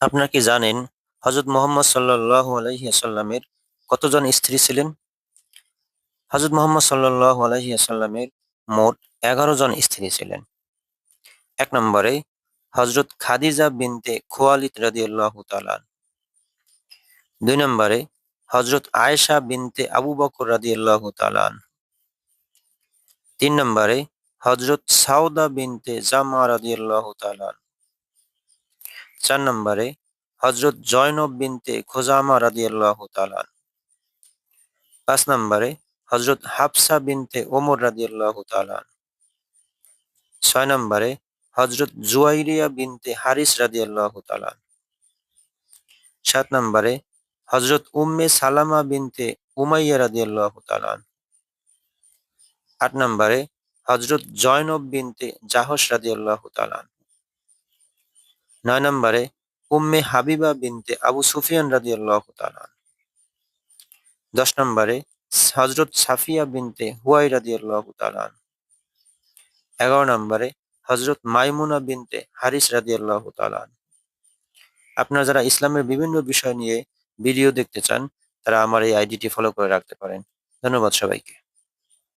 আপনারা কি জানেন হযরত মুহাম্মদ সাল্লাল্লাহু আলাইহি ওয়াসাল্লামের কতজন স্ত্রী ছিলেন? হযরত মুহাম্মদ সাল্লাল্লাহু আলাইহি ওয়াসাল্লামের মোট ১১ জন স্ত্রী ছিলেন। ১ নম্বরে হযরত খাদিজা বিনতে খুয়াইলিদ রাদিয়াল্লাহু তাআলা। ২ নম্বরে হযরত আয়েশা বিনতে আবু বকর রাদিয়াল্লাহু তাআলা। ৩ নম্বরে হযরত সাউদা বিনতে জামা রাদিয়াল্লাহু তাআলা। ৪ নম্বরে হযরত জয়নব বিনতে খুজামা রাদিয়াল্লাহু তাআলা। ৫ নম্বরে হযরত হাফসা বিনতে ওমর রাদিয়াল্লাহু তাআলা। ৬ নম্বরে হযরত জুয়াইরিয়া বিনতে হারিস রাদিয়াল্লাহু তাআলা। ৭ নম্বরে হযরত উম্মে সালামা বিনতে উমাইয়া রাদিয়াল্লাহু তাআলা। ৮ নম্বরে হযরত জয়নব বিনতে জাহশ রাদিয়াল্লাহু তাআলা। ৯ নম্বরে উম্মে হাবিবা বিনতে আবু সুফিয়ান রাদিয়াল্লাহু তাআলা। ১০ নম্বরে হযরত সাফিয়া বিনতে হুয়াই রাদিয়াল্লাহু তাআলা। ১১ নম্বরে হযরত মাইমুনা বিনতে হারিস রাদিয়াল্লাহু তাআলা। আপনারা যারা ইসলামের বিভিন্ন বিষয় নিয়ে ভিডিও দেখতে চান, তারা আমার এই আইডিটি ফলো করে রাখতে পারেন। ধন্যবাদ সবাইকে।